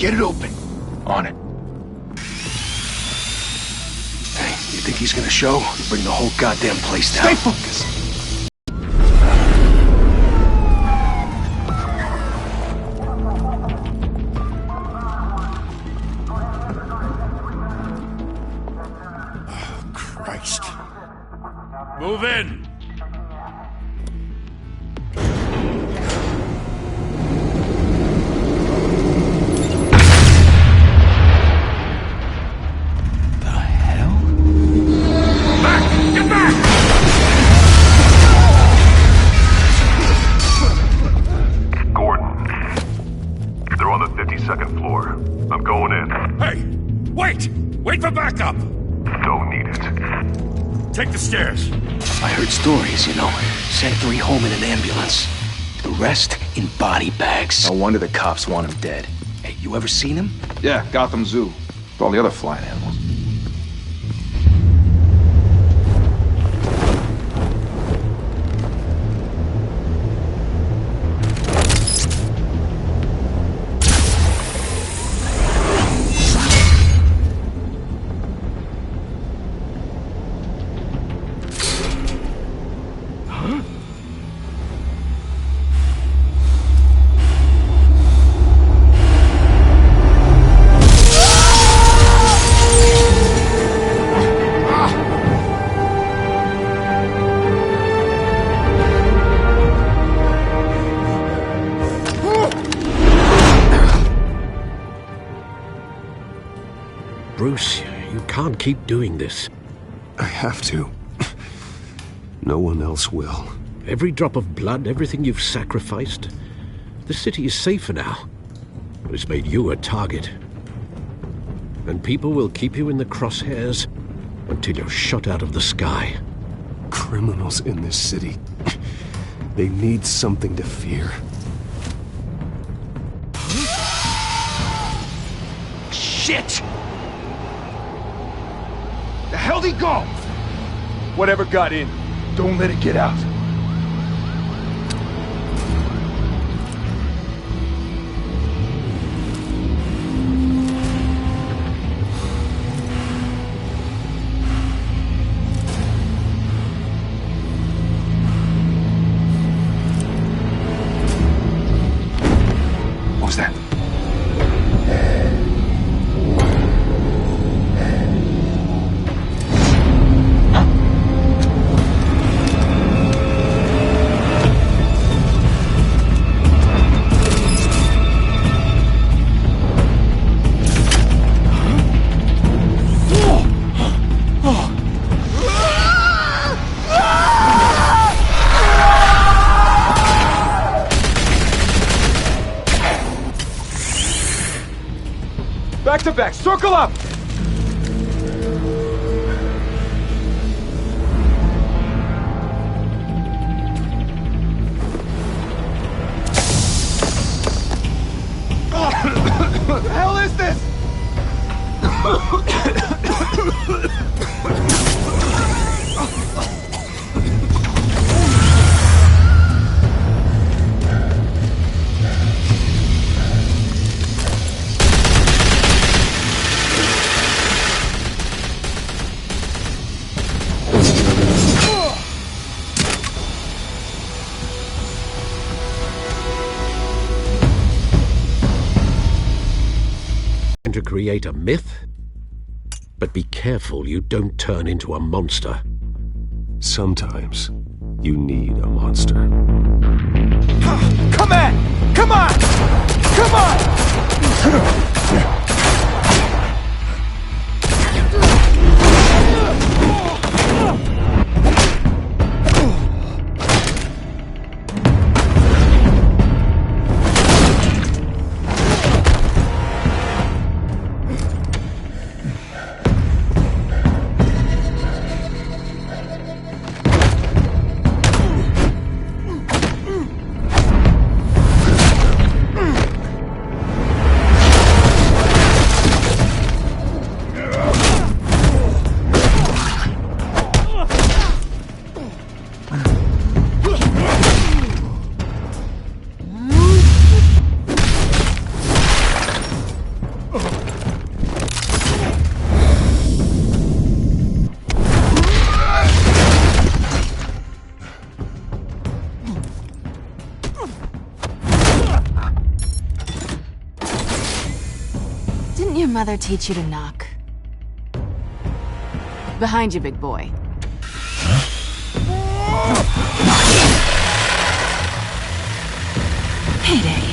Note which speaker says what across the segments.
Speaker 1: Get it open. On it. Hey, you think he's gonna show? Bring the whole goddamn place down.
Speaker 2: Stay focused.
Speaker 1: Christ.
Speaker 3: Move in! Wait for backup!
Speaker 4: Don't need it.
Speaker 3: Take the stairs.
Speaker 1: I heard stories, you know. Sent 3 home in an ambulance. The rest in body bags.
Speaker 2: No wonder the cops want him dead.
Speaker 1: Hey, you ever seen him?
Speaker 2: Yeah, Gotham Zoo. With all the other flying animals.
Speaker 5: Bruce, you can't keep doing this.
Speaker 6: I have to. No one else will.
Speaker 5: Every drop of blood, everything you've sacrificed. The city is safer now. But it's made you a target. And people will keep you in the crosshairs until you're shot out of the sky.
Speaker 6: Criminals in this city. They need something to fear.
Speaker 1: Shit! The hell'd he go?
Speaker 2: Whatever got in, don't let it get out.
Speaker 1: What was that?
Speaker 2: Back to back, circle up! What the hell is this?
Speaker 5: To create a myth? But be careful you don't turn into a monster.
Speaker 6: Sometimes you need a monster.
Speaker 2: Come on! Come on! Come on!
Speaker 7: Didn't your mother teach you to knock? Behind you, big boy. Heyday.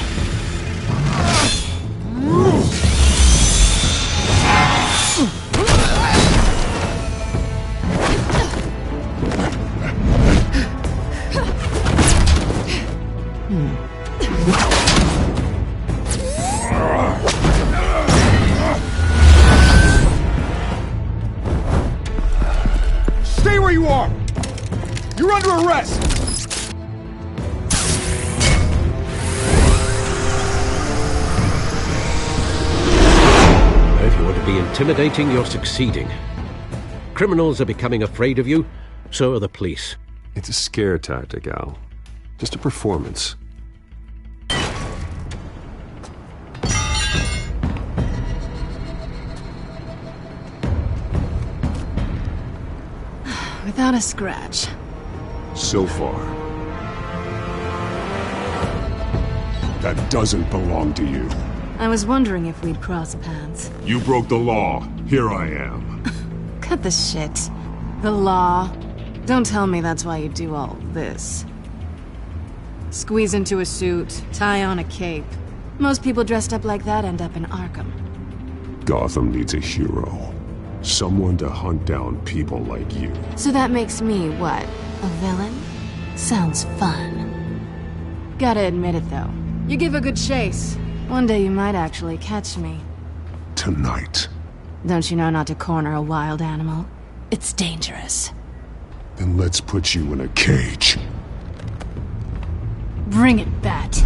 Speaker 2: Stay where you are! You're under arrest!
Speaker 5: If you want to be intimidating, you're succeeding. Criminals are becoming afraid of you, so are the police.
Speaker 6: It's a scare tactic, Al. Just a performance.
Speaker 7: Without a scratch.
Speaker 6: So far.
Speaker 8: That doesn't belong to you.
Speaker 7: I was wondering if we'd cross paths.
Speaker 8: You broke the law. Here I am.
Speaker 7: Cut the shit. The law. Don't tell me that's why you do all this. Squeeze into a suit, tie on a cape. Most people dressed up like that end up in Arkham.
Speaker 8: Gotham needs a hero. Someone to hunt down people like you.
Speaker 7: So that makes me, what, a villain? Sounds fun. Gotta admit it, though. You give a good chase. One day you might actually catch me.
Speaker 8: Tonight.
Speaker 7: Don't you know not to corner a wild animal? It's dangerous.
Speaker 8: Then let's put you in a cage.
Speaker 7: Bring it, Bat.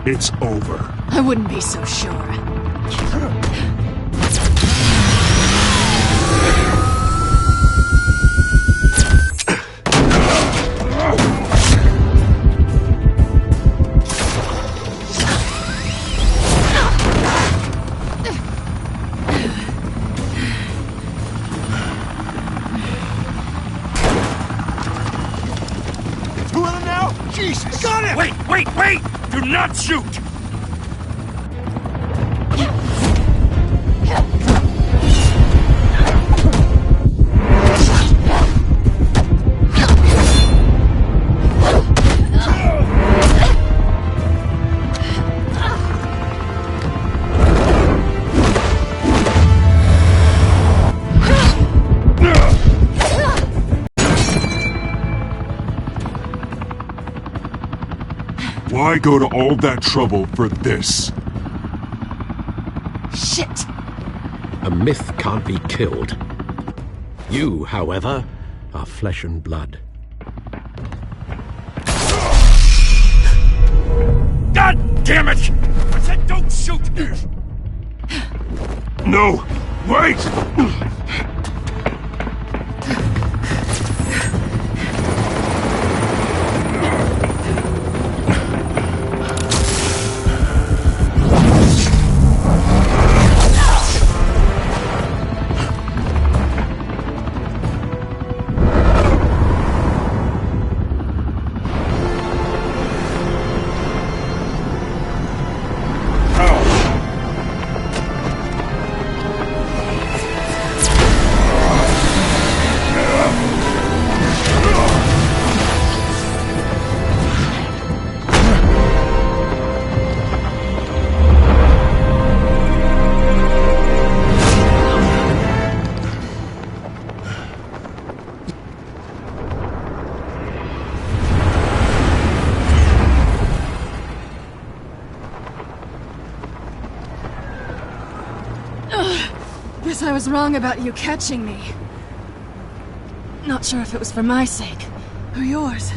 Speaker 8: It's over.
Speaker 7: I wouldn't be so sure.
Speaker 2: Two of them now? Jesus! Got him!
Speaker 3: Wait! Do not shoot!
Speaker 8: Why go to all that trouble for this?
Speaker 7: Shit!
Speaker 5: A myth can't be killed. You, however, are flesh and blood.
Speaker 3: God damn it! I said don't shoot!
Speaker 8: No! Wait!
Speaker 7: guess I was wrong about you catching me. Not sure if it was for my sake, or yours.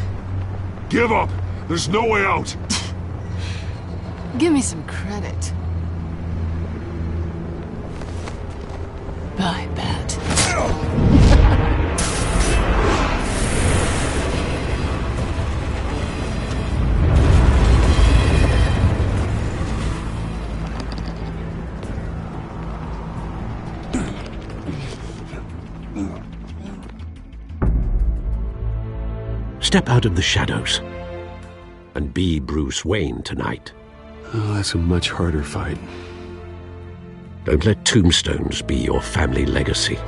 Speaker 8: Give up! There's no way out!
Speaker 7: Give me some credit. Bye, Bat.
Speaker 5: Step out of the shadows and be Bruce Wayne tonight.
Speaker 6: Oh, that's a much harder fight.
Speaker 5: Don't let tombstones be your family legacy.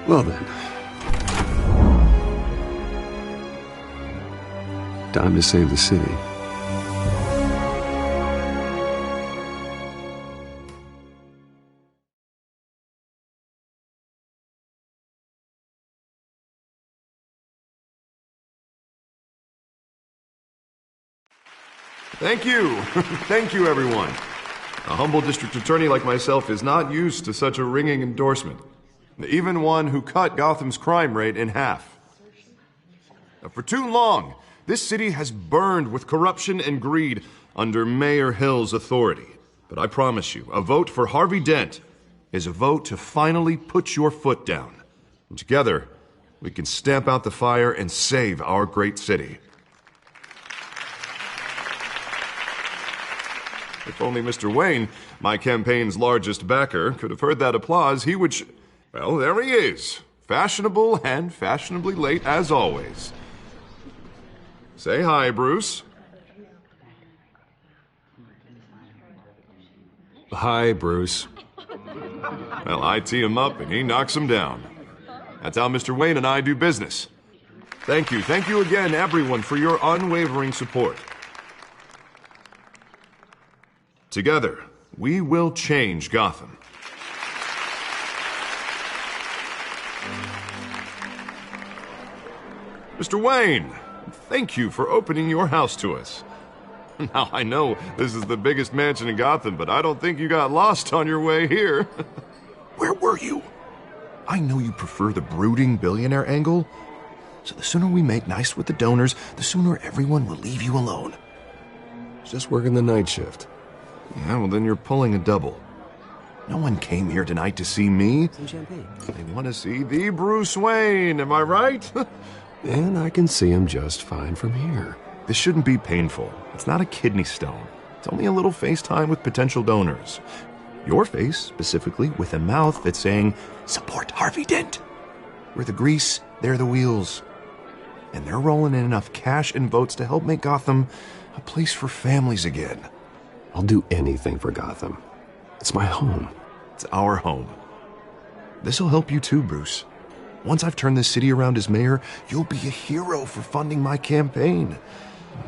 Speaker 6: Well then. Time to save the city.
Speaker 9: Thank you. Thank you, everyone. A humble district attorney like myself is not used to such a ringing endorsement. Even one who cut Gotham's crime rate in half. For too long, this city has burned with corruption and greed under Mayor Hill's authority. But I promise you, a vote for Harvey Dent is a vote to finally put your foot down. And together, we can stamp out the fire and save our great city. If only Mr. Wayne, my campaign's largest backer, could have heard that applause, he would well, there he is. Fashionable and fashionably late as always. Say hi, Bruce.
Speaker 6: Hi, Bruce.
Speaker 9: Well, I tee him up and he knocks him down. That's how Mr. Wayne and I do business. Thank you. Thank you again, everyone, for your unwavering support. Together, we will change Gotham. Mr. Wayne, thank you for opening your house to us. Now, I know this is the biggest mansion in Gotham, but I don't think you got lost on your way here. Where were you? I know you prefer the brooding billionaire angle, so the sooner we make nice with the donors, the sooner everyone will leave you alone.
Speaker 6: Just working the night shift.
Speaker 9: Yeah, well, then you're pulling a double. No one came here tonight to see me.
Speaker 10: Some champagne.
Speaker 9: They want to see the Bruce Wayne, am I right?
Speaker 6: And I can see him just fine from here.
Speaker 9: This shouldn't be painful. It's not a kidney stone. It's only a little FaceTime with potential donors. Your face, specifically, with a mouth that's saying, support Harvey Dent. We're the grease, they're the wheels. And they're rolling in enough cash and votes to help make Gotham a place for families again.
Speaker 6: I'll do anything for Gotham. It's my home.
Speaker 9: It's our home. This'll help you too, Bruce. Once I've turned this city around as mayor, you'll be a hero for funding my campaign.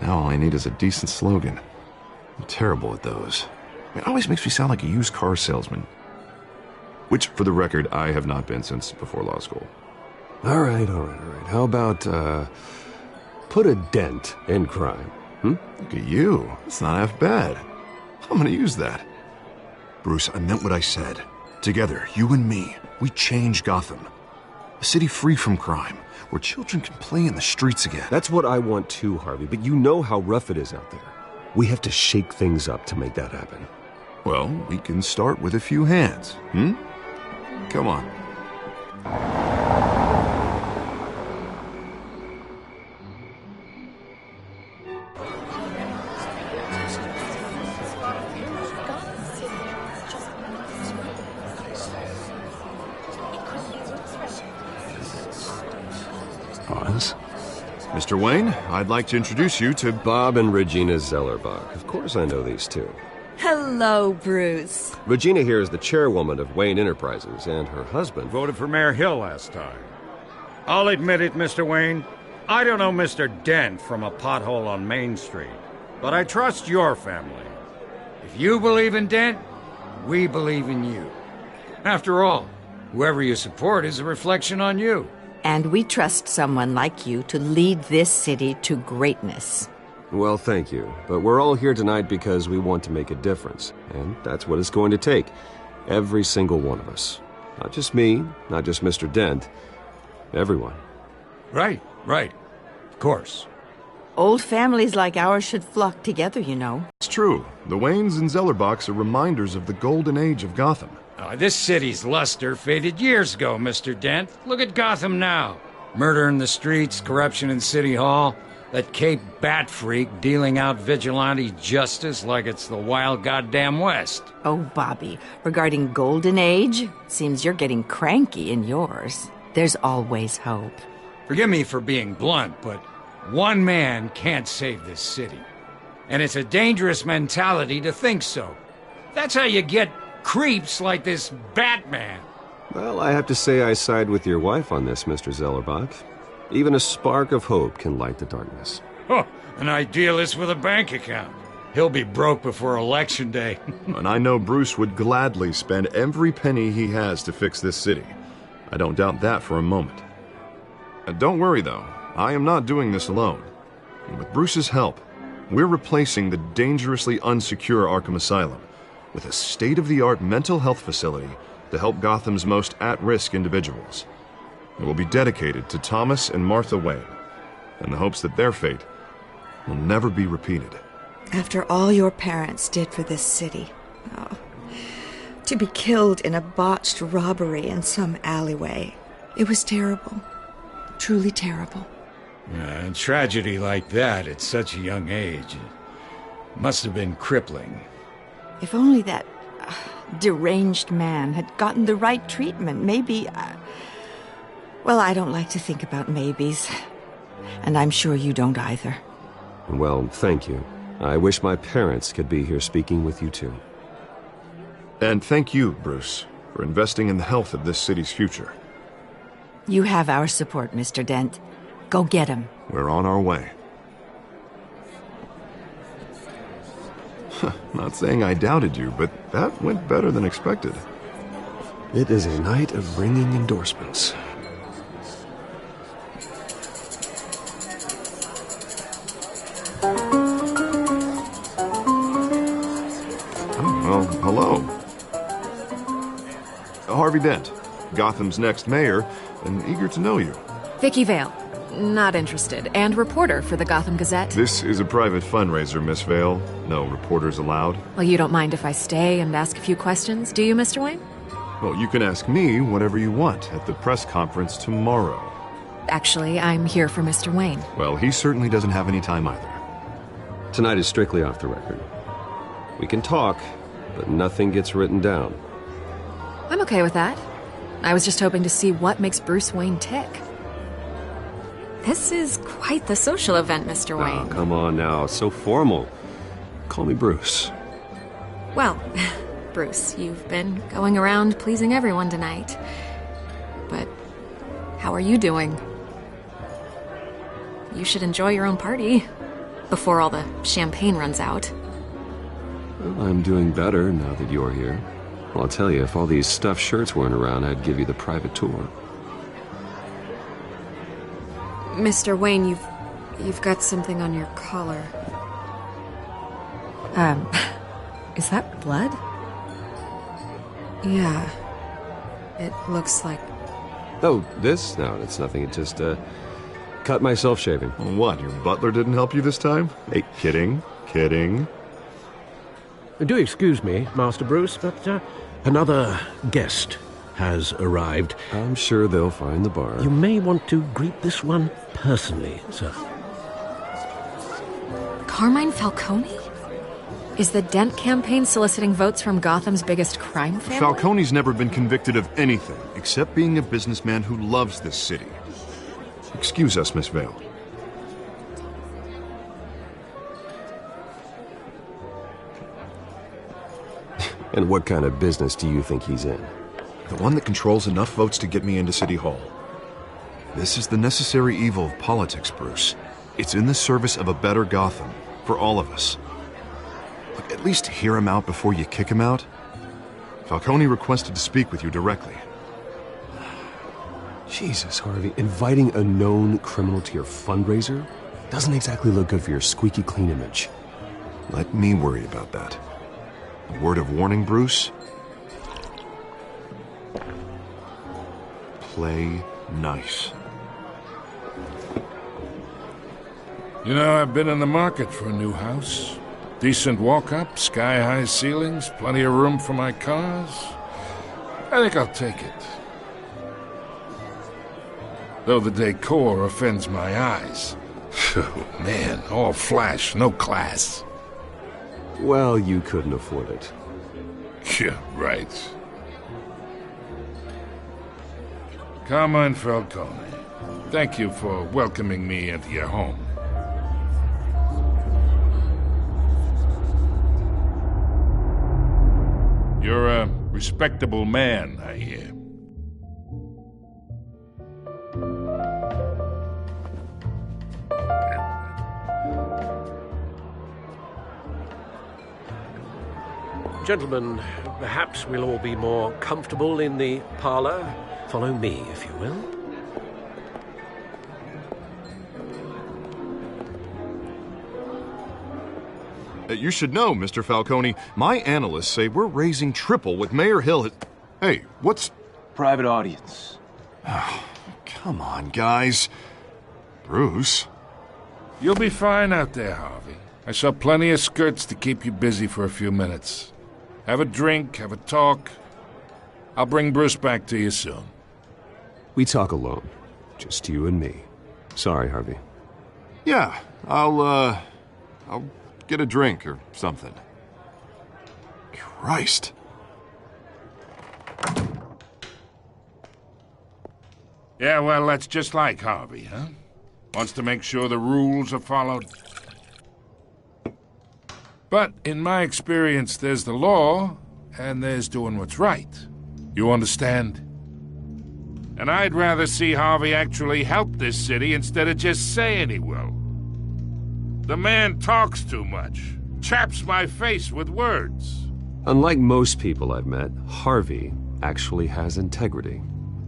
Speaker 9: Now all I need is a decent slogan. I'm terrible at those. It always makes me sound like a used car salesman. Which, for the record, I have not been since before law school.
Speaker 6: All right. How about, put a dent in crime?
Speaker 9: Look at you. It's not half bad. I'm gonna use that. Bruce, I meant what I said. Together, you and me, we change Gotham. A city free from crime, where children can play in the streets again.
Speaker 6: That's what I want too, Harvey, but you know how rough it is out there. We have to shake things up to make that happen.
Speaker 9: Well, we can start with a few hands, Come on.
Speaker 6: Pause.
Speaker 9: Mr. Wayne, I'd like to introduce you to
Speaker 6: Bob and Regina Zellerbach. Of course I know these two.
Speaker 11: Hello, Bruce.
Speaker 6: Regina here is the chairwoman of Wayne Enterprises, and her husband
Speaker 3: Voted for Mayor Hill last time. I'll admit it, Mr. Wayne. I don't know Mr. Dent from a pothole on Main Street, but I trust your family. If you believe in Dent, we believe in you. After all, whoever you support is a reflection on you.
Speaker 11: And we trust someone like you to lead this city to greatness.
Speaker 6: Well, thank you. But we're all here tonight because we want to make a difference. And that's what it's going to take. Every single one of us. Not just me, not just Mr. Dent. Everyone.
Speaker 3: Right. Of course.
Speaker 11: Old families like ours should flock together, you know.
Speaker 9: It's true. The Waynes and Zellerbachs are reminders of the golden age of Gotham.
Speaker 3: This city's luster faded years ago, Mr. Dent. Look at Gotham now. Murder in the streets, corruption in City Hall, that Cape Bat freak dealing out vigilante justice like it's the wild goddamn West.
Speaker 11: Oh, Bobby, regarding Golden Age, seems you're getting cranky in yours. There's always hope.
Speaker 3: Forgive me for being blunt, but one man can't save this city. And it's a dangerous mentality to think so. That's how you get creeps like this Batman.
Speaker 6: Well, I have to say I side with your wife on this, Mr. Zellerbach. Even a spark of hope can light the darkness.
Speaker 3: Oh, an idealist with a bank account. He'll be broke before Election Day.
Speaker 9: And I know Bruce would gladly spend every penny he has to fix this city. I don't doubt that for a moment. Don't worry, though. I am not doing this alone. And with Bruce's help, we're replacing the dangerously unsecure Arkham Asylum with a state-of-the-art mental health facility to help Gotham's most at-risk individuals. It will be dedicated to Thomas and Martha Wayne, in the hopes that their fate will never be repeated.
Speaker 10: After all your parents did for this city, to be killed in a botched robbery in some alleyway, it was terrible. Truly terrible.
Speaker 3: A tragedy like that at such a young age must have been crippling.
Speaker 11: If only that deranged man had gotten the right treatment, maybe... Well, I don't like to think about maybes. And I'm sure you don't either.
Speaker 6: Well, thank you. I wish my parents could be here speaking with you too.
Speaker 9: And thank you, Bruce, for investing in the health of this city's future.
Speaker 11: You have our support, Mr. Dent. Go get him.
Speaker 9: We're on our way. Not saying I doubted you, but that went better than expected.
Speaker 6: It is a night of ringing endorsements.
Speaker 9: Well, hello. Harvey Dent, Gotham's next mayor, and eager to know you.
Speaker 12: Vicky Vale. Not interested. And reporter for the Gotham Gazette.
Speaker 9: This is a private fundraiser, Miss Vale. No reporters allowed.
Speaker 12: Well, you don't mind if I stay and ask a few questions, do you, Mr. Wayne?
Speaker 9: Well, you can ask me whatever you want at the press conference tomorrow.
Speaker 12: Actually, I'm here for Mr. Wayne.
Speaker 9: Well, he certainly doesn't have any time either.
Speaker 6: Tonight is strictly off the record. We can talk, but nothing gets written down.
Speaker 12: I'm okay with that. I was just hoping to see what makes Bruce Wayne tick. This is quite the social event, Mr. Wayne.
Speaker 6: Oh, come on now. So formal. Call me Bruce.
Speaker 12: Well, Bruce, you've been going around pleasing everyone tonight. But how are you doing? You should enjoy your own party before all the champagne runs out.
Speaker 6: Well, I'm doing better now that you're here. Well, I'll tell you, if all these stuffed shirts weren't around, I'd give you the private tour.
Speaker 12: Mr. Wayne, you've got something on your collar. Is that blood? Yeah. It looks like...
Speaker 6: Oh, this? No, it's nothing. It just, cut myself shaving.
Speaker 9: What, your butler didn't help you this time? Hey, kidding.
Speaker 5: Do excuse me, Master Bruce, but another guest has arrived.
Speaker 6: I'm sure they'll find the bar.
Speaker 5: You may want to greet this one personally, sir.
Speaker 12: Carmine Falcone? Is the Dent campaign soliciting votes from Gotham's biggest crime family?
Speaker 9: Falcone's never been convicted of anything, except being a businessman who loves this city. Excuse us, Miss Vale.
Speaker 6: And what kind of business do you think he's in?
Speaker 9: The one that controls enough votes to get me into City Hall. This is the necessary evil of politics, Bruce. It's in the service of a better Gotham, for all of us. Look, at least hear him out before you kick him out. Falcone requested to speak with you directly.
Speaker 6: Jesus, Harvey, inviting a known criminal to your fundraiser doesn't exactly look good for your squeaky clean image.
Speaker 9: Let me worry about that. A word of warning, Bruce? play nice.
Speaker 13: You know, I've been in the market for a new house. Decent walk-up, sky-high ceilings, plenty of room for my cars. I think I'll take it. Though the decor offends my eyes. Oh, man, all flash, no class.
Speaker 6: Well, you couldn't afford it.
Speaker 13: Yeah, right. Carmine Falcone, thank you for welcoming me into your home. You're a respectable man, I hear.
Speaker 5: Gentlemen, perhaps we'll all be more comfortable in the parlor. Follow me, if you will.
Speaker 9: You should know, Mr. Falcone, my analysts say we're raising triple with Mayor Hill. Hey, what's...
Speaker 1: Private audience.
Speaker 9: Oh, come on, guys. Bruce?
Speaker 13: You'll be fine out there, Harvey. I saw plenty of skirts to keep you busy for a few minutes. Have a drink, have a talk. I'll bring Bruce back to you soon.
Speaker 6: We talk alone. Just you and me. Sorry, Harvey.
Speaker 9: Yeah, I'll get a drink or something. Christ.
Speaker 13: Yeah, well, that's just like Harvey, huh? Wants to make sure the rules are followed. But in my experience, there's the law, and there's doing what's right. You understand? And I'd rather see Harvey actually help this city instead of just saying he will. The man talks too much, chaps my face with words.
Speaker 6: Unlike most people I've met, Harvey actually has integrity.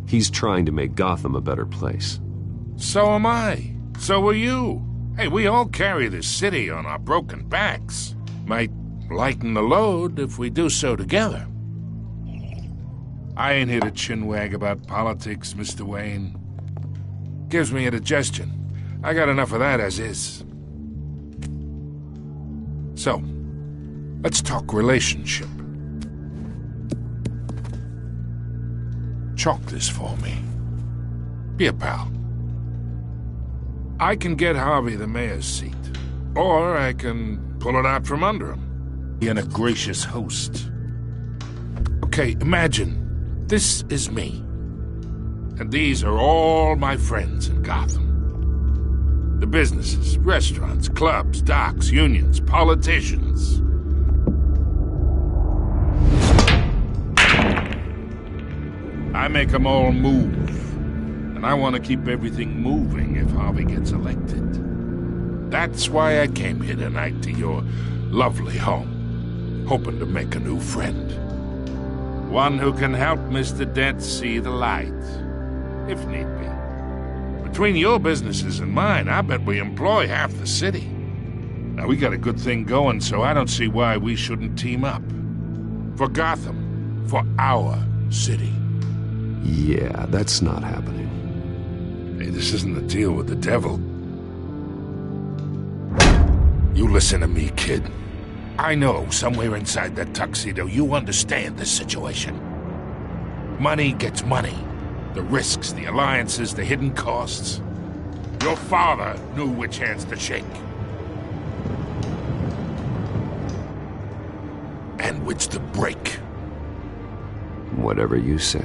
Speaker 6: He's trying to make Gotham a better place.
Speaker 13: So am I. So are you. Hey, we all carry this city on our broken backs. Might lighten the load if we do so together. I ain't here to chinwag about politics, Mr. Wayne. Gives me indigestion. I got enough of that as is. So, let's talk relationship. Chalk this for me. Be a pal. I can get Harvey the mayor's seat, or I can pull it out from under him. Being a gracious host. Okay, imagine this is me, and these are all my friends in Gotham. The businesses, restaurants, clubs, docks, unions, politicians. I make them all move. And I want to keep everything moving if Harvey gets elected. That's why I came here tonight to your lovely home, hoping to make a new friend. One who can help Mr. Dent see the light, if need be. Between your businesses and mine, I bet we employ half the city. Now, we got a good thing going, so I don't see why we shouldn't team up. For Gotham, for our city.
Speaker 6: Yeah, that's not happening.
Speaker 13: Hey, this isn't a deal with the devil. You listen to me, kid. I know somewhere inside that tuxedo you understand this situation. Money gets money. The risks, the alliances, the hidden costs. Your father knew which hands to shake. And which to break.
Speaker 6: Whatever you say.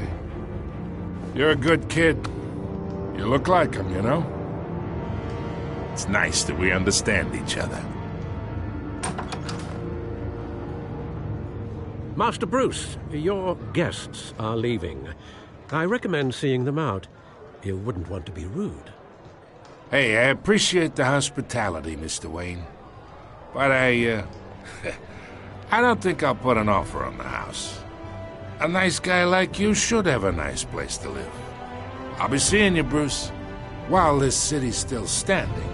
Speaker 13: You're a good kid. You look like him, you know? It's nice that we understand each other.
Speaker 5: Master Bruce, your guests are leaving. I recommend seeing them out. You wouldn't want to be rude.
Speaker 13: Hey, I appreciate the hospitality, Mr. Wayne. But I don't think I'll put an offer on the house. A nice guy like you should have a nice place to live. I'll be seeing you, Bruce, while this city's still standing.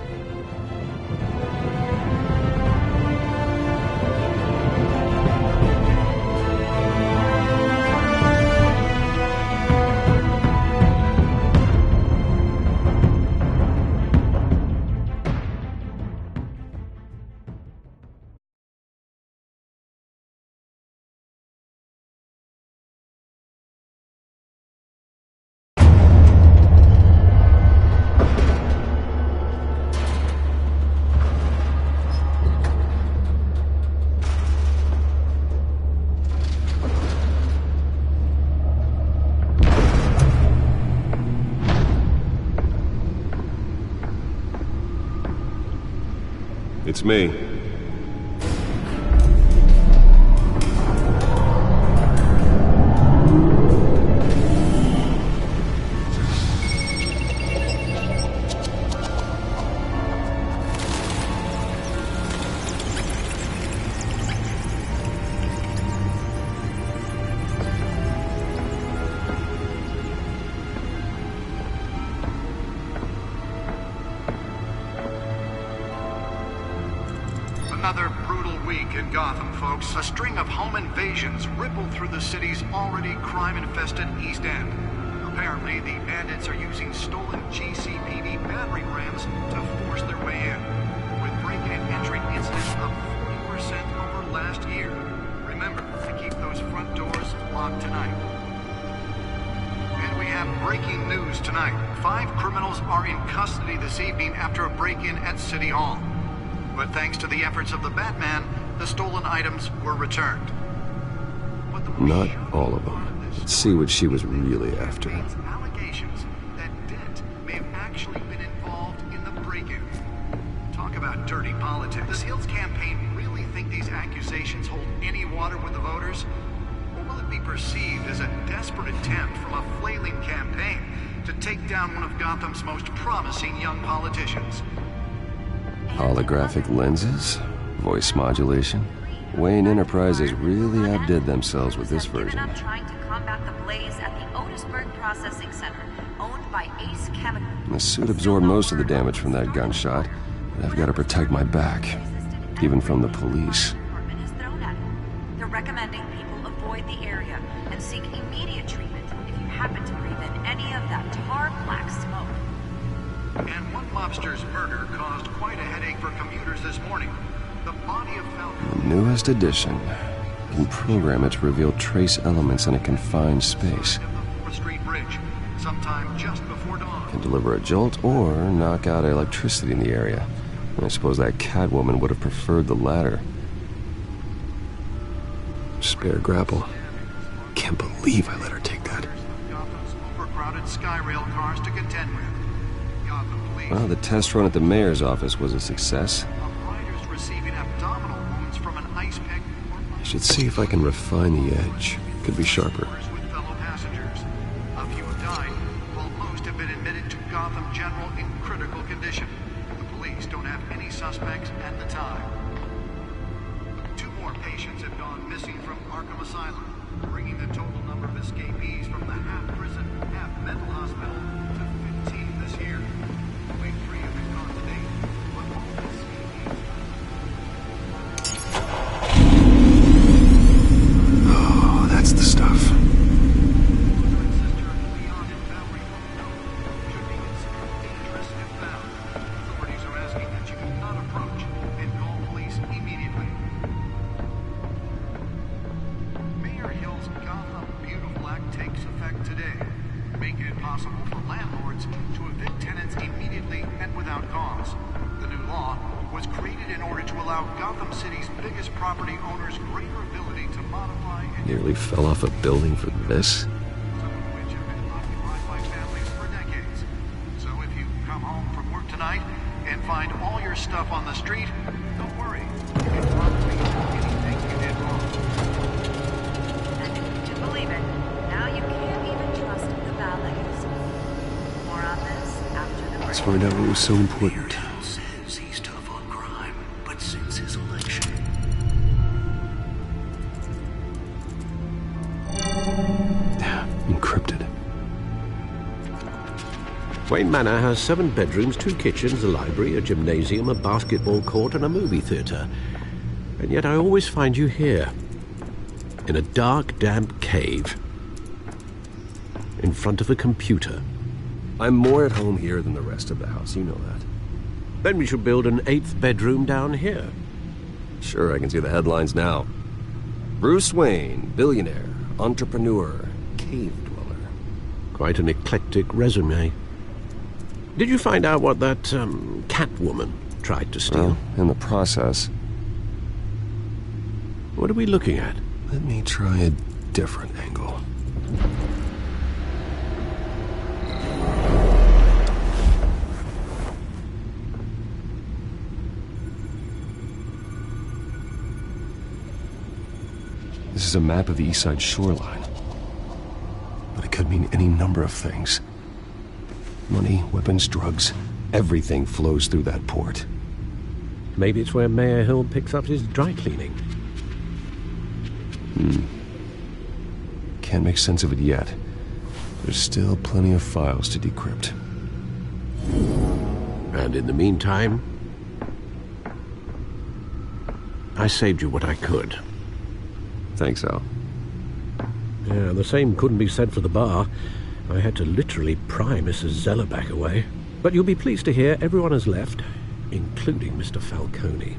Speaker 6: It's me.
Speaker 14: Another brutal week in Gotham, folks. A string of home invasions rippled through the city's already crime-infested East End. Apparently, the bandits are using stolen GCPD battering rams to force their way in, with break-in and entry incidents up 40% over last year. Remember to keep those front doors locked tonight. And we have breaking news tonight. 5 criminals are in custody this evening after a break-in at City Hall. But thanks to the efforts of the Batman, the stolen items were returned.
Speaker 6: Not all of them. Let's see what she was really after.
Speaker 14: Allegations that Dent may have actually been involved in the break-in. Talk about dirty politics. Does Hill's campaign really think these accusations hold any water with the voters? Or will it be perceived as a desperate attempt from a flailing campaign to take down one of Gotham's most promising young politicians?
Speaker 6: Holographic lenses? Voice modulation? Wayne Enterprises really outdid themselves with this version.
Speaker 15: Trying to combat the blaze at the Otisburg Processing Center, owned by Ace Chemical.
Speaker 6: The suit absorbed most of the damage from that gunshot, but I've got to protect my back, even from the police.
Speaker 15: They're recommending people avoid the area and seek immediate treatment if you happen to breathe in any of that tar black smoke.
Speaker 14: And one mobster's murder caused quite a headache for commuters this morning. The body of Falcon.
Speaker 6: The newest edition. You can program it to reveal trace elements in a confined space.
Speaker 14: Street Bridge, sometime just before dawn.
Speaker 6: Can deliver a jolt or knock out electricity in the area. I suppose that Catwoman would have preferred the latter. Spare grapple. Can't believe I let her take that.
Speaker 14: Gotham's overcrowded Skyrail cars to contend with.
Speaker 6: Well, the test run at the mayor's office was a success.
Speaker 14: Riders receiving abdominal wounds from an ice pick.
Speaker 6: I should see if I can refine the edge. Could be sharper.
Speaker 14: With fellow passengers. A few have died, while most have been admitted to Gotham General in critical condition. The police don't have any suspects at the time. 2 more patients have gone missing from Arkham Asylum, bringing the total number of escapees from the half-prison, half-mental hospital to 15 this year. Only 3 have been caught to date, but all escapees.
Speaker 6: Oh, that's the stuff.
Speaker 14: Authorities are asking that you not approach and call police immediately. Mayor Hill's Gotham Beautiful Act takes effect today, making it possible for landlords to evict tenants immediately and without cause. The new law was created in order to allow Gotham City's biggest property owners greater ability to modify and
Speaker 6: Nearly fell off a building for this?
Speaker 14: some of which have been occupied by families for decades. So if you come home from work tonight and find all your stuff on the street, don't worry. It probably isn't anything you did wrong.
Speaker 15: And to believe it, now you can't even trust the valets. More on this after the break.
Speaker 6: Let's find out what was so important.
Speaker 1: Says he's tough on crime, but since his election,
Speaker 6: Encrypted.
Speaker 5: Wayne Manor has 7 bedrooms, 2 kitchens, a library, a gymnasium, a basketball court, and a movie theatre. And yet I always find you here, in a dark, damp cave, in front of a computer.
Speaker 6: I'm more at home here than the rest of the house, you know that.
Speaker 5: Then we should build an 8th bedroom down here.
Speaker 6: Sure, I can see the headlines now. Bruce Wayne, billionaire, entrepreneur, cave dweller.
Speaker 5: Quite an eclectic resume. Did you find out what that, Catwoman tried to steal?
Speaker 6: Well, in the process.
Speaker 5: What are we looking at?
Speaker 6: Let me try a different angle. is a map of the east side shoreline. But it could mean any number of things. Money, weapons, drugs, everything flows through that port.
Speaker 5: Maybe it's where Mayor Hill picks up his dry cleaning.
Speaker 6: Can't make sense of it yet. There's still plenty of files to decrypt.
Speaker 5: And in the meantime, I saved you what I could.
Speaker 6: Thanks, Al.
Speaker 5: Yeah, the same couldn't be said for the bar. I had to literally pry Mrs. Zellerback away. But you'll be pleased to hear everyone has left, including Mr. Falcone.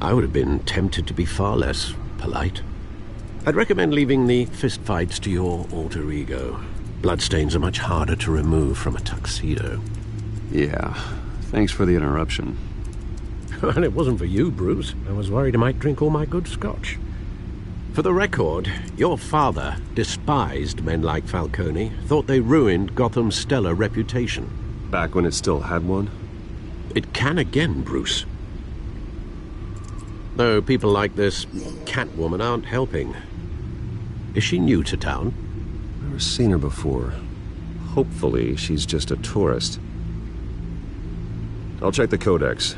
Speaker 5: I would have been tempted to be far less polite. I'd recommend leaving the fistfights to your alter ego. Bloodstains are much harder to remove from a tuxedo.
Speaker 6: Yeah, thanks for the interruption.
Speaker 5: And it wasn't for you, Bruce. I was worried I might drink all my good scotch. For the record, your father despised men like Falcone, thought they ruined Gotham's stellar reputation.
Speaker 6: Back when it still had one?
Speaker 5: It can again, Bruce. Though people like this Catwoman aren't helping. Is she new to town?
Speaker 6: Never seen her before. Hopefully she's just a tourist. I'll check the codex.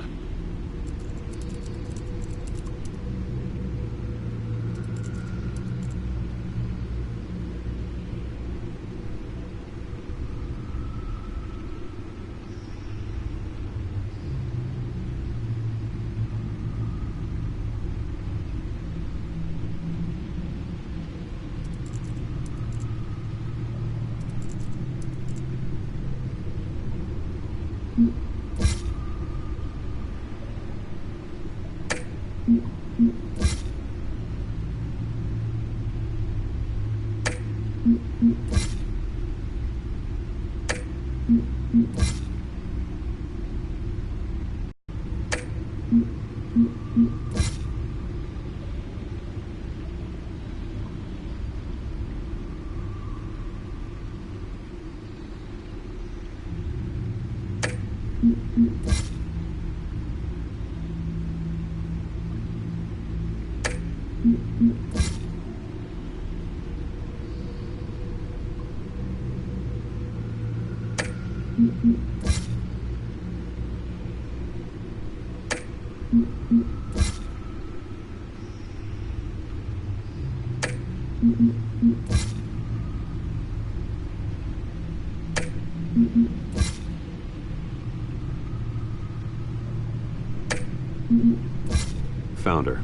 Speaker 6: Found her.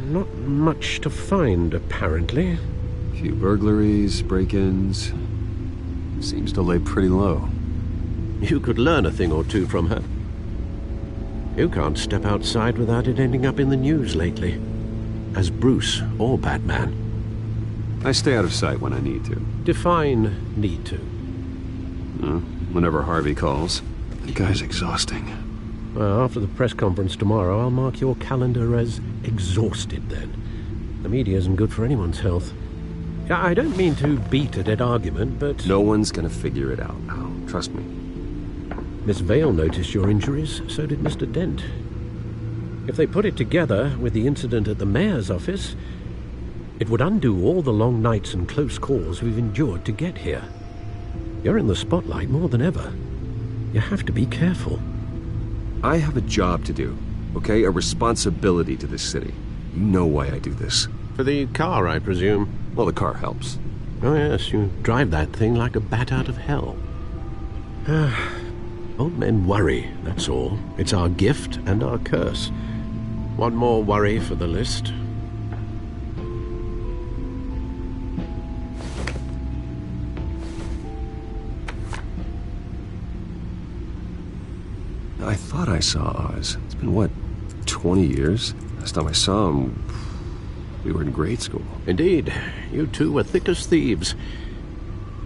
Speaker 5: Not much to find, apparently.
Speaker 6: Few burglaries, break-ins. Seems to lay pretty low.
Speaker 5: You could learn a thing or two from her. You can't step outside without it ending up in the news lately. As Bruce or Batman.
Speaker 6: I stay out of sight when I need to.
Speaker 5: Define need to.
Speaker 6: Whenever Harvey calls. The guy's exhausting.
Speaker 5: Well, after the press conference tomorrow, I'll mark your calendar as exhausted then. The media isn't good for anyone's health. I don't mean to beat a dead argument, but...
Speaker 6: No one's gonna figure it out, Al. Trust me.
Speaker 5: Miss Vale noticed your injuries, so did Mr. Dent. If they put it together with the incident at the mayor's office, it would undo all the long nights and close calls we've endured to get here. You're in the spotlight more than ever. You have to be careful.
Speaker 6: I have a job to do, okay? A responsibility to this city. You know why I do this.
Speaker 5: For the car, I presume?
Speaker 6: Well, the car helps.
Speaker 5: Oh yes, you drive that thing like a bat out of hell. Old men worry, that's all. It's our gift and our curse. One more worry for the list.
Speaker 6: I thought I saw Oz. It's been, what, 20 years? Last time I saw him, we were in grade school.
Speaker 5: Indeed. You two were thick as thieves.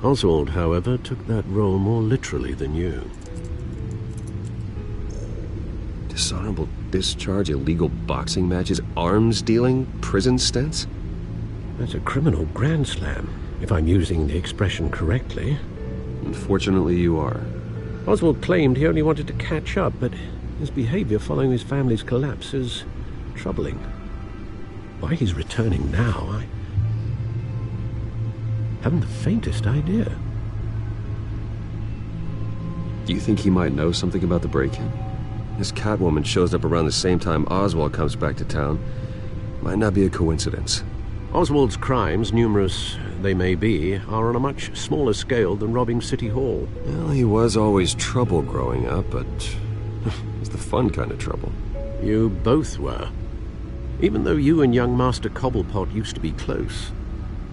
Speaker 5: Oswald, however, took that role more literally than you.
Speaker 6: Dishonorable discharge, illegal boxing matches, arms dealing, prison stints?
Speaker 5: That's a criminal grand slam, if I'm using the expression correctly.
Speaker 6: Unfortunately, you are.
Speaker 5: Oswald claimed he only wanted to catch up, but His behavior following his family's collapse is troubling. Why he's returning now, I haven't the faintest idea.
Speaker 6: Do you think he might know something about the break-in? This Catwoman shows up around the same time Oswald comes back to town. Might not be a coincidence.
Speaker 5: Oswald's crimes, numerous they may be, are on a much smaller scale than robbing City Hall.
Speaker 6: Well, he was always trouble growing up, but it's the fun kind of trouble.
Speaker 5: You both were. Even though you and young Master Cobblepot used to be close,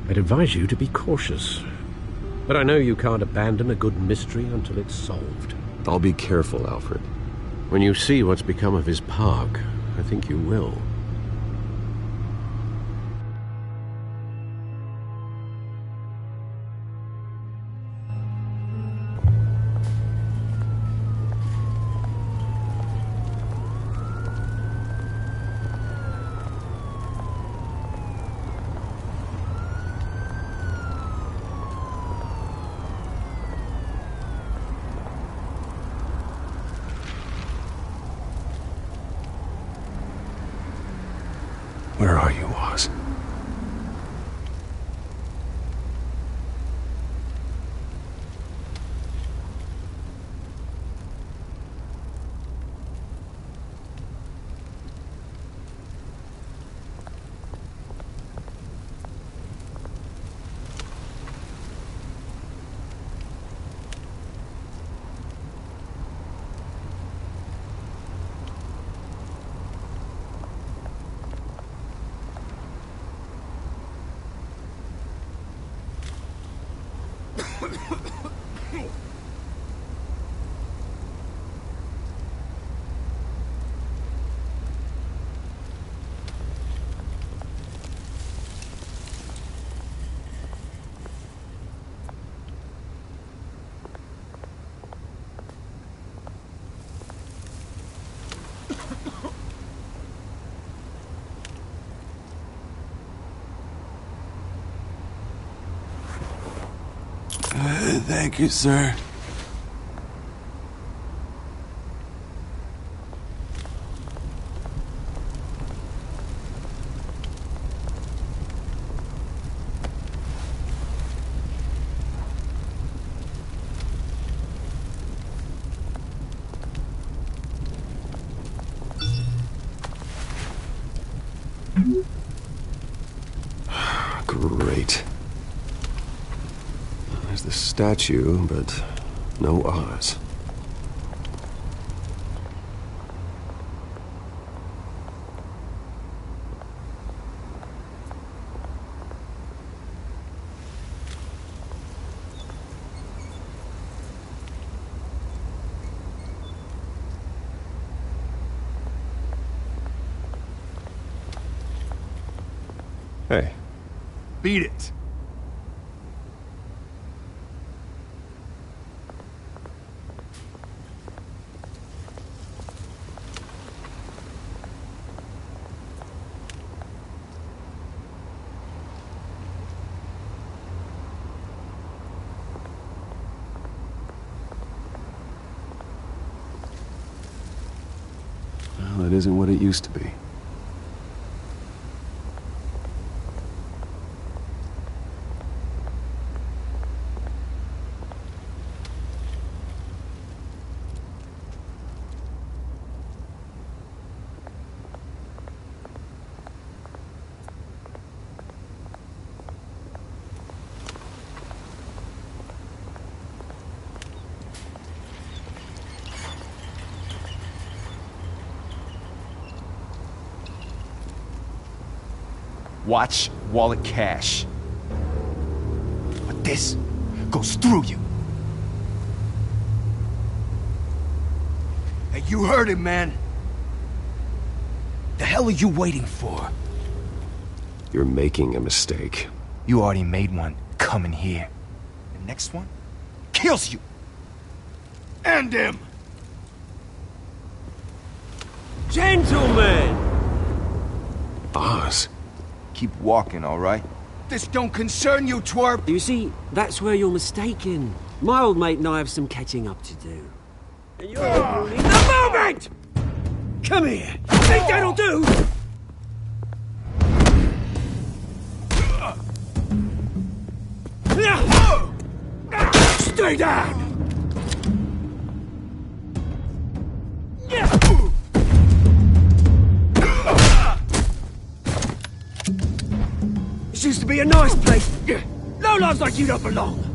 Speaker 5: I'd advise you to be cautious. But I know you can't abandon a good mystery until it's solved.
Speaker 6: I'll be careful, Alfred.
Speaker 5: When you see what's become of his park, I think you will.
Speaker 6: Where are you, Oz?
Speaker 16: Thank you, sir.
Speaker 6: Great. There's the statue, but no Oz. Hey.
Speaker 2: Beat it.
Speaker 6: Well, it isn't what it used to be.
Speaker 2: Watch wallet cash. But this goes through you. Hey, you heard him, man. The hell are you waiting for?
Speaker 6: You're making a mistake.
Speaker 2: You already made one coming here. The next one kills you. End him!
Speaker 17: Gentlemen!
Speaker 6: Oz.
Speaker 2: Keep walking, all right? This don't concern you, twerp!
Speaker 17: You see, that's where you're mistaken. My old mate and I have some catching up to do. And you're ruining the moment! Come here! Think that'll do? Stay down! This used to be a nice place. No lives like you don't belong.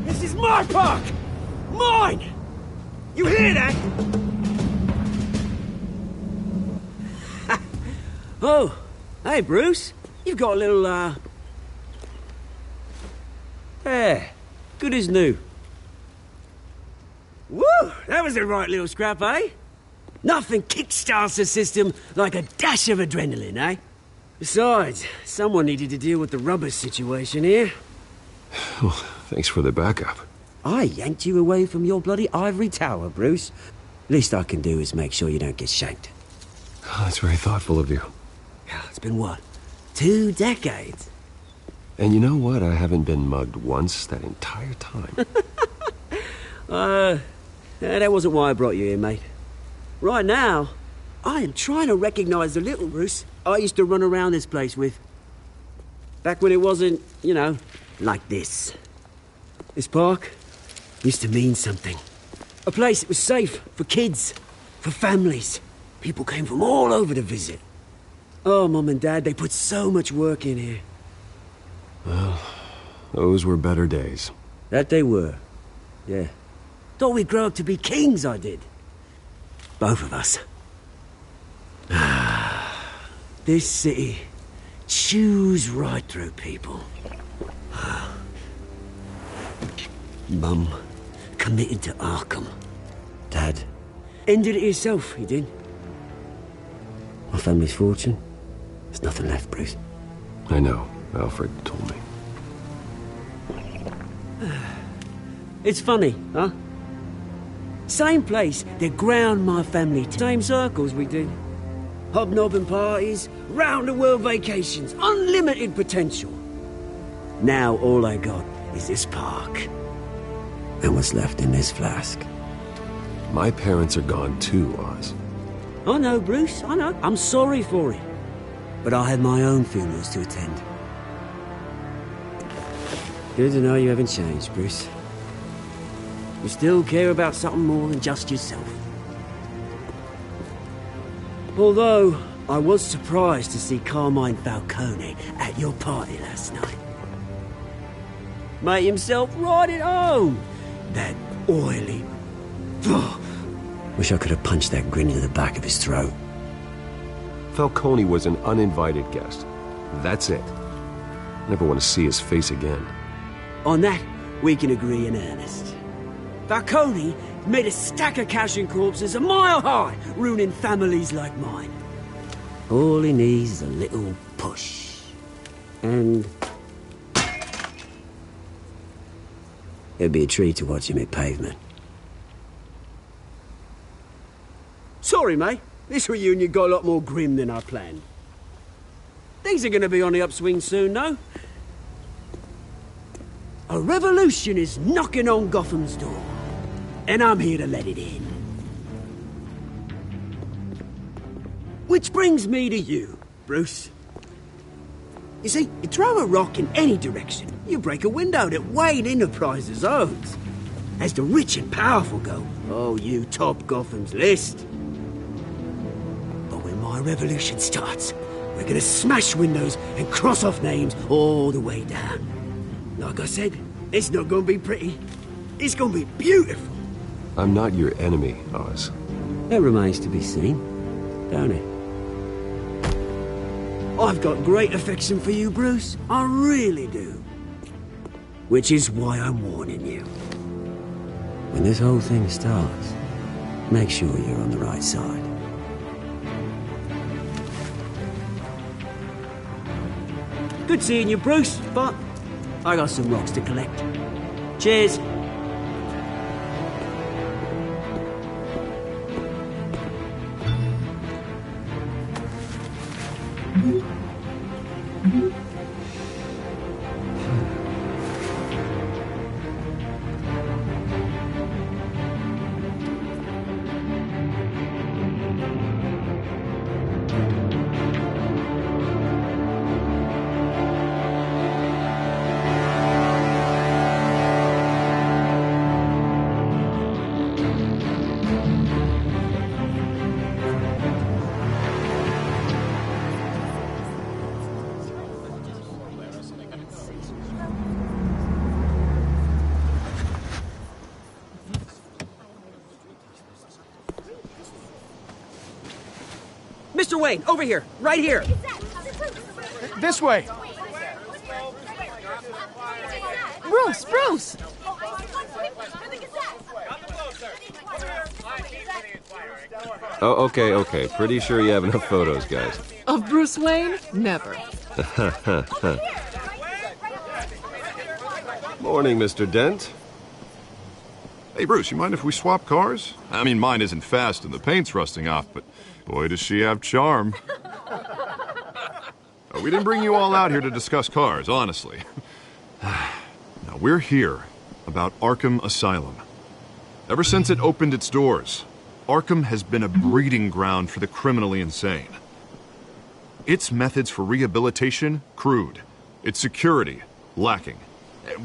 Speaker 17: This is my park! Mine! You hear that? Oh, hey, Bruce. You've got a little, Yeah, good as new. Woo! That was a right little scrap, eh? Nothing kickstarts the system like a dash of adrenaline, eh? Besides, someone needed to deal with the rubber situation here.
Speaker 6: Well, thanks for the backup.
Speaker 17: I yanked you away from your bloody ivory tower, Bruce. Least I can do is make sure you don't get shanked.
Speaker 6: Oh, that's very thoughtful of you.
Speaker 17: It's been what? 2 decades?
Speaker 6: And you know what? I haven't been mugged once that entire time.
Speaker 17: That wasn't why I brought you here, mate. Right now, I am trying to recognize the little Bruce I used to run around this place with. Back when it wasn't, you know, like this. This park used to mean something. A place that was safe for kids, for families. People came from all over to visit. Oh, Mum and Dad, they put so much work in here.
Speaker 6: Well, those were better days.
Speaker 17: That they were. Yeah. Thought we'd grow up to be kings, I did. Both of us. This city chews right through people. Mum committed to Arkham. Dad ended it himself, he did. My family's fortune. There's nothing left, Bruce.
Speaker 6: I know. Alfred told me.
Speaker 17: It's funny, huh? Same place that ground my family to. Same circles we did. Hobnobbing parties, round-the-world vacations, unlimited potential. Now all I got is this park. And what's left in this flask.
Speaker 6: My parents are gone too, Oz.
Speaker 17: I know, Bruce, I know. I'm sorry for it. But I had my own funerals to attend. Good to know you haven't changed, Bruce. You still care about something more than just yourself. Although, I was surprised to see Carmine Falcone at your party last night. Made himself right at home. That oily... Wish I could have punched that grin into the back of his throat.
Speaker 6: Falcone was an uninvited guest. That's it. Never want to see his face again.
Speaker 17: On that, we can agree in earnest. Falcone made a stack of cash and corpses a mile high, ruining families like mine. All he needs is a little push. And... it'd be a treat to watch him hit pavement. Sorry, mate. This reunion got a lot more grim than I planned. Things are gonna be on the upswing soon, though. A revolution is knocking on Gotham's door. And I'm here to let it in. Which brings me to you, Bruce. You see, you throw a rock in any direction, you break a window that Wayne Enterprises owns. As the rich and powerful go, oh, you top Gotham's list. But when my revolution starts, we're gonna smash windows and cross off names all the way down. Like I said, it's not gonna be pretty. It's gonna be beautiful.
Speaker 6: I'm not your enemy, Oz.
Speaker 17: That remains to be seen, don't it? I've got great affection for you, Bruce. I really do. Which is why I'm warning you. When this whole thing starts, make sure you're on the right side. Good seeing you, Bruce, but I got some rocks to collect. Cheers. Mr. Wayne, over here. Right here.
Speaker 2: This way.
Speaker 7: Bruce!
Speaker 6: Oh, okay. Pretty sure you have enough photos, guys.
Speaker 7: Of Bruce Wayne? Never.
Speaker 6: Morning, Mr. Dent.
Speaker 9: Hey, Bruce, you mind if we swap cars? I mean, mine isn't fast and the paint's rusting off, but boy, does she have charm. We didn't bring you all out here to discuss cars, honestly. Now, we're here about Arkham Asylum. Ever since it opened its doors, Arkham has been a breeding ground for the criminally insane. Its methods for rehabilitation, crude. Its security, lacking.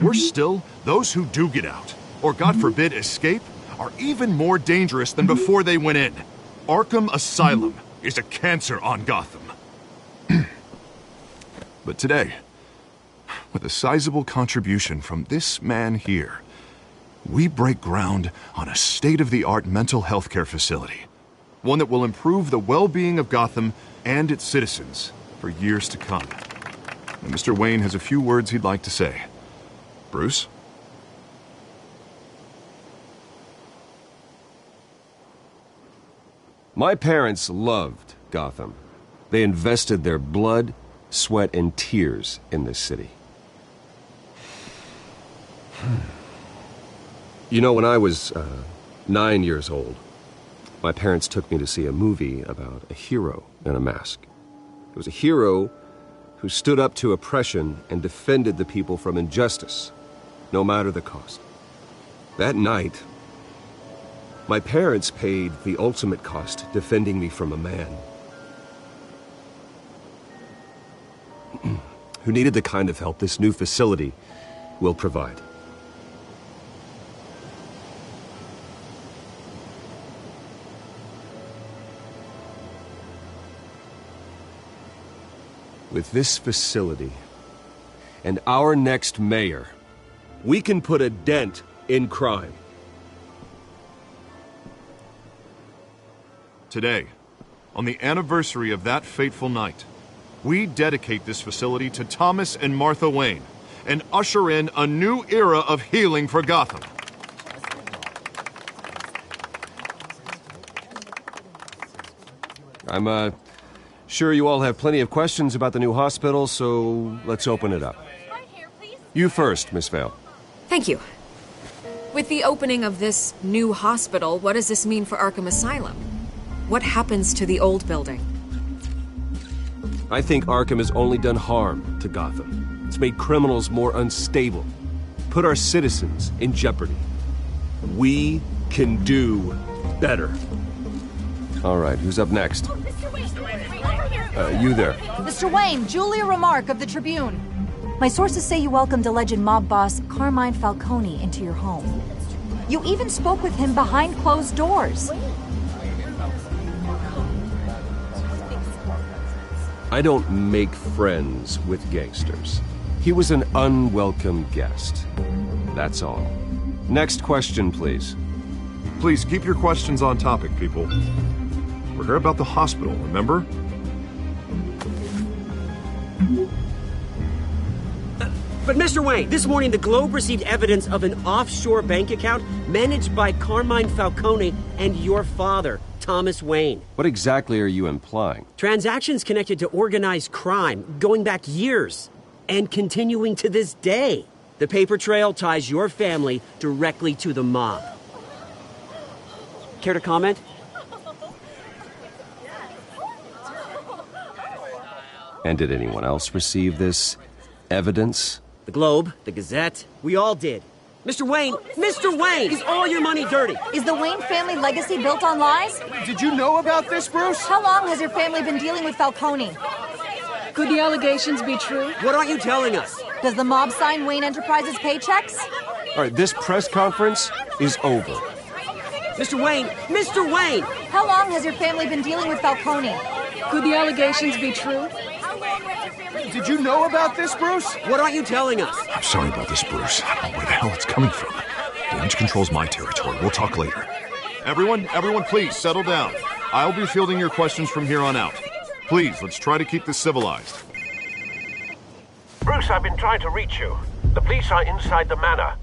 Speaker 9: Worse still, those who do get out, or God forbid escape, are even more dangerous than before they went in. Arkham Asylum is a cancer on Gotham. But today, with a sizable contribution from this man here, we break ground on a state-of-the-art mental health care facility. One that will improve the well-being of Gotham and its citizens for years to come. And Mr. Wayne has a few words he'd like to say. Bruce?
Speaker 6: My parents loved Gotham. They invested their blood, sweat, and tears in this city. You know, when I was 9 years old, my parents took me to see a movie about a hero in a mask. It was a hero who stood up to oppression and defended the people from injustice, no matter the cost. That night, my parents paid the ultimate cost defending me from a man who needed the kind of help this new facility will provide. With this facility and our next mayor, we can put a dent in crime.
Speaker 9: Today, on the anniversary of that fateful night, we dedicate this facility to Thomas and Martha Wayne and usher in a new era of healing for Gotham.
Speaker 6: I'm sure you all have plenty of questions about the new hospital, so let's open it up. You first, Miss Vale.
Speaker 12: Thank you. With the opening of this new hospital, what does this mean for Arkham Asylum? What happens to the old building?
Speaker 6: I think Arkham has only done harm to Gotham. It's made criminals more unstable, put our citizens in jeopardy. We can do better. All right, who's up next? You there.
Speaker 18: Mr. Wayne, Julia Remark of the Tribune. My sources say you welcomed alleged mob boss Carmine Falcone into your home. You even spoke with him behind closed doors.
Speaker 6: I don't make friends with gangsters. He was an unwelcome guest. That's all. Next question, please.
Speaker 9: Please keep your questions on topic, people. We're here about the hospital, remember?
Speaker 17: But Mr. Wayne, this morning the Globe received evidence of an offshore bank account managed by Carmine Falcone and your father, Thomas Wayne.
Speaker 6: What exactly are you implying?
Speaker 17: Transactions connected to organized crime, going back years, and continuing to this day. The paper trail ties your family directly to the mob. Care to comment?
Speaker 6: And did anyone else receive this evidence?
Speaker 17: The Globe, the Gazette, we all did. Mr. Wayne, is all your money dirty?
Speaker 18: Is the Wayne family legacy built on lies?
Speaker 2: Did you know about this, Bruce?
Speaker 18: How long has your family been dealing with Falcone?
Speaker 7: Could the allegations be true?
Speaker 17: What aren't you telling us?
Speaker 18: Does the mob sign Wayne Enterprises paychecks?
Speaker 6: All right, this press conference is over.
Speaker 17: Mr. Wayne!
Speaker 18: How long has your family been dealing with Falcone?
Speaker 7: Could the allegations be true?
Speaker 2: Did you know about this, Bruce?
Speaker 17: What aren't you telling us?
Speaker 9: I'm sorry about this, Bruce. I don't know where the hell it's coming from. Damage control's my territory. We'll talk later. Everyone, please settle down. I'll be fielding your questions from here on out. Please, let's try to keep this civilized.
Speaker 5: Bruce, I've been trying to reach you. The police are inside the manor.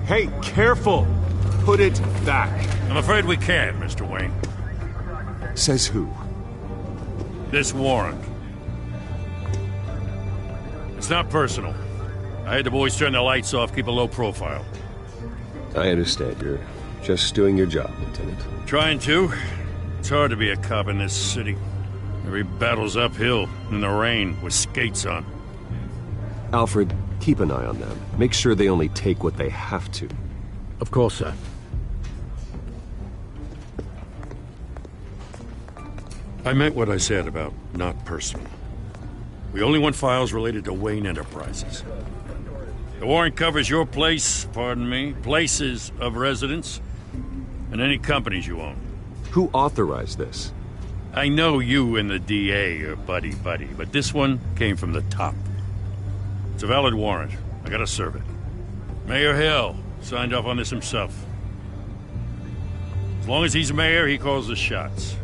Speaker 6: Hey, careful! Put it back.
Speaker 3: I'm afraid we can't, Mr. Wayne.
Speaker 6: Says who?
Speaker 3: This warrant. It's not personal. I had the boys turn the lights off, keep a low profile.
Speaker 6: I understand. You're just doing your job, Lieutenant.
Speaker 3: Trying to. It's hard to be a cop in this city. Every battle's uphill, in the rain, with skates on.
Speaker 6: Alfred, keep an eye on them. Make sure they only take what they have to.
Speaker 5: Of course, sir.
Speaker 3: I meant what I said about not personal. We only want files related to Wayne Enterprises. The warrant covers your place, pardon me, places of residence, and any companies you own.
Speaker 6: Who authorized this?
Speaker 3: I know you and the DA are buddy-buddy, but this one came from the top. It's a valid warrant. I gotta serve it. Mayor Hill signed off on this himself. As long as he's mayor, he calls the shots.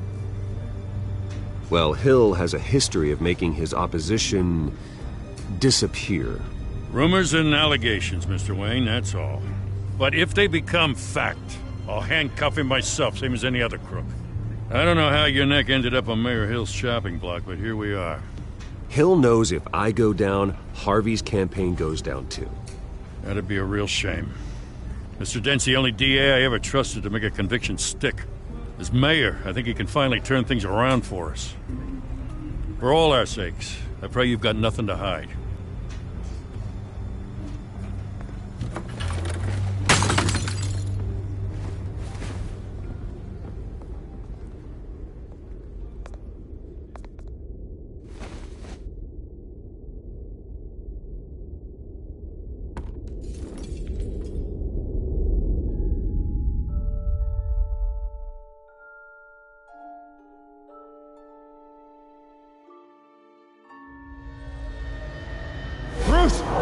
Speaker 6: Well, Hill has a history of making his opposition disappear.
Speaker 3: Rumors and allegations, Mr. Wayne, that's all. But if they become fact, I'll handcuff him myself, same as any other crook. I don't know how your neck ended up on Mayor Hill's shopping block, but here we are.
Speaker 6: Hill knows if I go down, Harvey's campaign goes down too.
Speaker 3: That'd be a real shame. Mr. Dent's the only DA I ever trusted to make a conviction stick. As mayor, I think he can finally turn things around for us. For all our sakes, I pray you've got nothing to hide.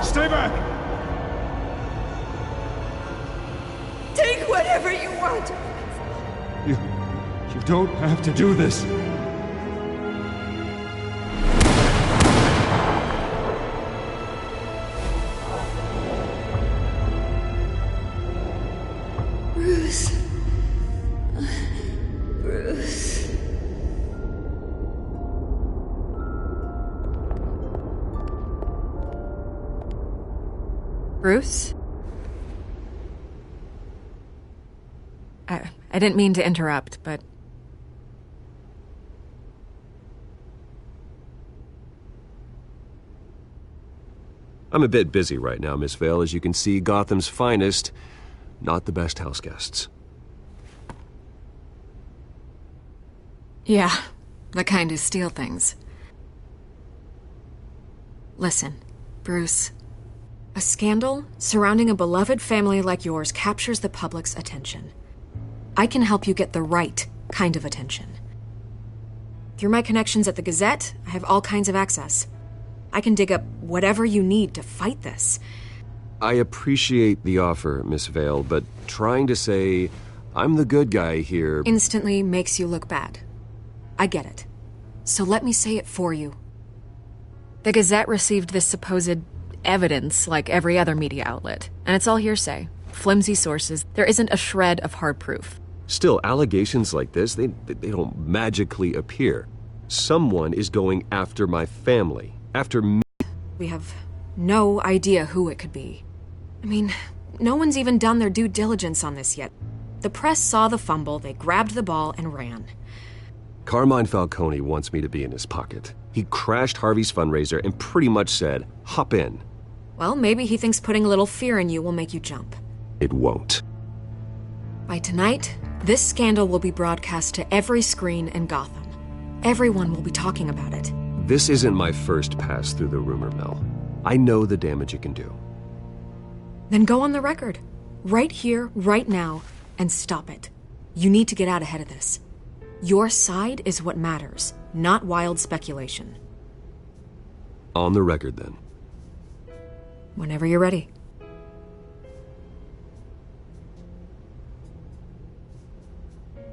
Speaker 2: Stay back!
Speaker 10: Take whatever you want!
Speaker 2: You don't have to do this.
Speaker 10: Bruce. Bruce.
Speaker 12: Bruce? I didn't mean to interrupt, but...
Speaker 6: I'm a bit busy right now, Miss Vale. As you can see, Gotham's finest, not the best house guests.
Speaker 12: Yeah, the kind who steal things. Listen, Bruce. A scandal surrounding a beloved family like yours captures the public's attention. I can help you get the right kind of attention. Through my connections at the Gazette, I have all kinds of access. I can dig up whatever you need to fight this.
Speaker 6: I appreciate the offer, Miss Vale, but trying to say I'm the good guy here
Speaker 12: instantly makes you look bad. I get it. So let me say it for you. The Gazette received this supposed evidence like every other media outlet, and it's all hearsay. Flimsy sources. There isn't a shred of hard proof.
Speaker 6: Still, allegations like this, they don't magically appear. Someone is going after my family. After me.
Speaker 12: We have no idea who it could be. I mean, no one's even done their due diligence on this yet. The press saw the fumble, they grabbed the ball and ran.
Speaker 6: Carmine Falcone wants me to be in his pocket. He crashed Harvey's fundraiser and pretty much said, hop in.
Speaker 12: Well, maybe he thinks putting a little fear in you will make you jump.
Speaker 6: It won't.
Speaker 12: By tonight, this scandal will be broadcast to every screen in Gotham. Everyone will be talking about it.
Speaker 6: This isn't my first pass through the rumor mill. I know the damage it can do.
Speaker 12: Then go on the record. Right here, right now, and stop it. You need to get out ahead of this. Your side is what matters, not wild speculation.
Speaker 6: On the record, then.
Speaker 12: Whenever you're ready.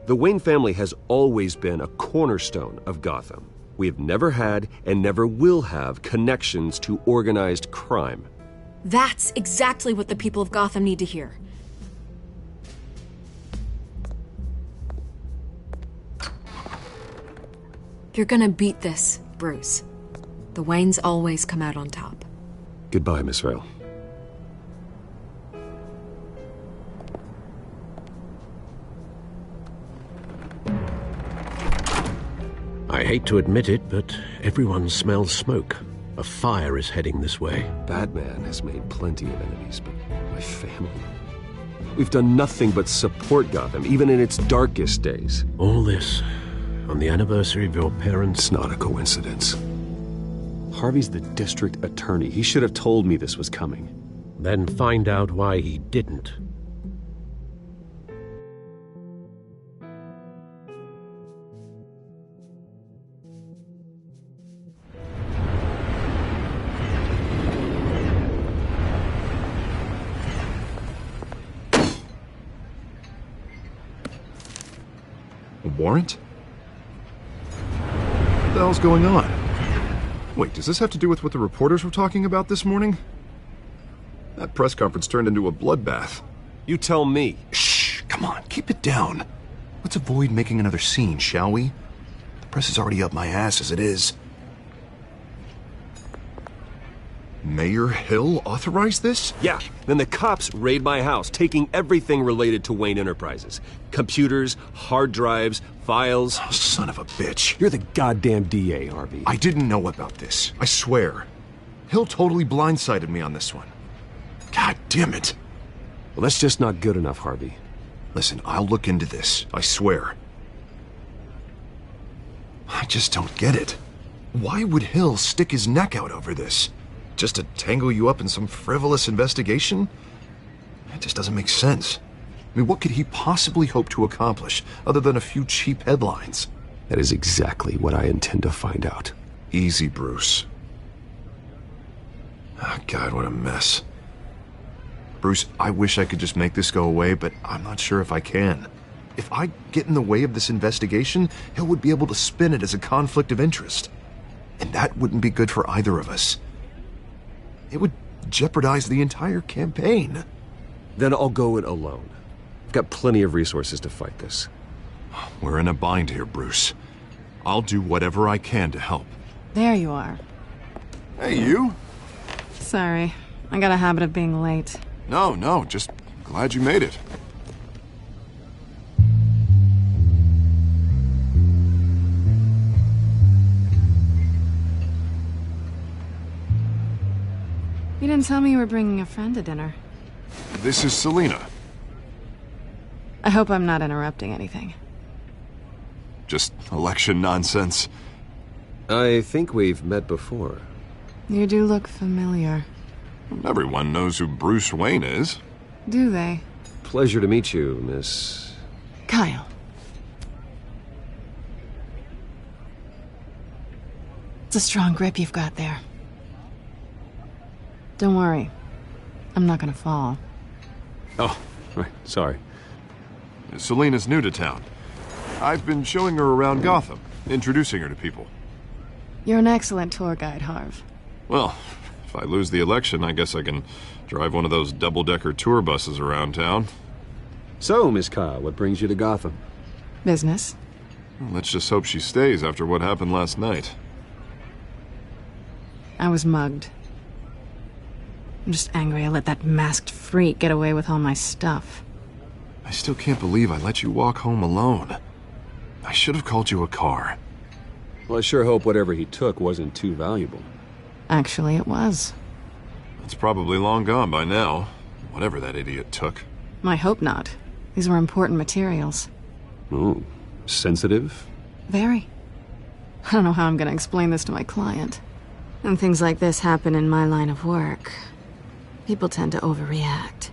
Speaker 6: The Wayne family has always been a cornerstone of Gotham. We have never had and never will have connections to organized crime.
Speaker 12: That's exactly what the people of Gotham need to hear. You're gonna beat this, Bruce. The Waynes always come out on top.
Speaker 6: Goodbye, Miss Vale.
Speaker 5: I hate to admit it, but everyone smells smoke. A fire is heading this way.
Speaker 6: Batman has made plenty of enemies, but my family... We've done nothing but support Gotham, even in its darkest days.
Speaker 5: All this on the anniversary of your parents'...
Speaker 6: It's not a coincidence. Harvey's the district attorney. He should have told me this was coming.
Speaker 5: Then find out why he didn't.
Speaker 9: A warrant? What the hell's going on? Wait, does this have to do with what the reporters were talking about this morning? That press conference turned into a bloodbath.
Speaker 6: You tell me.
Speaker 9: Shh, come on, keep it down. Let's avoid making another scene, shall we? The press is already up my ass as it is. Mayor Hill authorized this?
Speaker 6: Yeah, then the cops raid my house, taking everything related to Wayne Enterprises. Computers, hard drives, files.
Speaker 9: Oh, son of a bitch.
Speaker 6: You're the goddamn DA, Harvey.
Speaker 9: I didn't know about this, I swear. Hill totally blindsided me on this one. God damn it.
Speaker 6: Well, that's just not good enough, Harvey.
Speaker 9: Listen, I'll look into this, I swear. I just don't get it. Why would Hill stick his neck out over this? Just to tangle you up in some frivolous investigation? It just doesn't make sense. I mean, what could he possibly hope to accomplish other than a few cheap headlines?
Speaker 6: That is exactly what I intend to find out.
Speaker 9: Easy, Bruce. Oh, God, what a mess. Bruce, I wish I could just make this go away, but I'm not sure if I can. If I get in the way of this investigation, Hill would be able to spin it as a conflict of interest. And that wouldn't be good for either of us. It would jeopardize the entire campaign.
Speaker 6: Then I'll go it alone. I've got plenty of resources to fight this.
Speaker 9: We're in a bind here, Bruce. I'll do whatever I can to help.
Speaker 7: There you are.
Speaker 9: Hey, you.
Speaker 7: Sorry, I got a habit of being late.
Speaker 9: No, just glad you made it.
Speaker 7: You didn't tell me you were bringing a friend to dinner.
Speaker 9: This is Selina.
Speaker 7: I hope I'm not interrupting anything.
Speaker 9: Just election nonsense.
Speaker 6: I think we've met before.
Speaker 7: You do look familiar.
Speaker 9: Everyone knows who Bruce Wayne is.
Speaker 7: Do they?
Speaker 6: Pleasure to meet you, Miss...
Speaker 7: Kyle. It's a strong grip you've got there. Don't worry. I'm not gonna fall.
Speaker 6: Oh, right. Sorry.
Speaker 9: Selina's new to town. I've been showing her around Gotham, introducing her to people.
Speaker 7: You're an excellent tour guide, Harv.
Speaker 9: Well, if I lose the election, I guess I can drive one of those double-decker tour buses around town.
Speaker 6: So, Miss Kyle, what brings you to Gotham?
Speaker 7: Business.
Speaker 9: Well, let's just hope she stays after what happened last night.
Speaker 7: I was mugged. I'm just angry I let that masked freak get away with all my stuff.
Speaker 9: I still can't believe I let you walk home alone. I should have called you a car.
Speaker 6: Well, I sure hope whatever he took wasn't too valuable.
Speaker 7: Actually, it was.
Speaker 9: It's probably long gone by now, whatever that idiot took.
Speaker 7: I hope not. These were important materials.
Speaker 6: Ooh, sensitive?
Speaker 7: Very. I don't know how I'm gonna explain this to my client. And things like this happen in my line of work. People tend to overreact.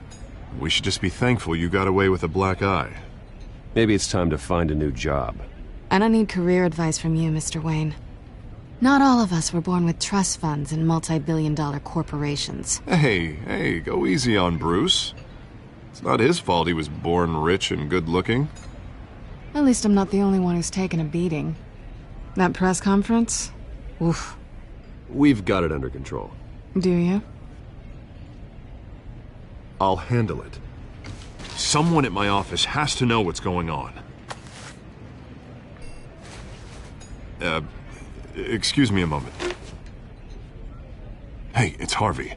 Speaker 9: We should just be thankful you got away with a black eye.
Speaker 6: Maybe it's time to find a new job.
Speaker 7: I don't need career advice from you, Mr. Wayne. Not all of us were born with trust funds and multi-billion-dollar corporations.
Speaker 9: Hey, go easy on Bruce. It's not his fault he was born rich and good-looking.
Speaker 7: At least I'm not the only one who's taken a beating. That press conference? Oof.
Speaker 6: We've got it under control.
Speaker 7: Do you?
Speaker 9: I'll handle it. Someone at my office has to know what's going on. Excuse me a moment. Hey, it's Harvey.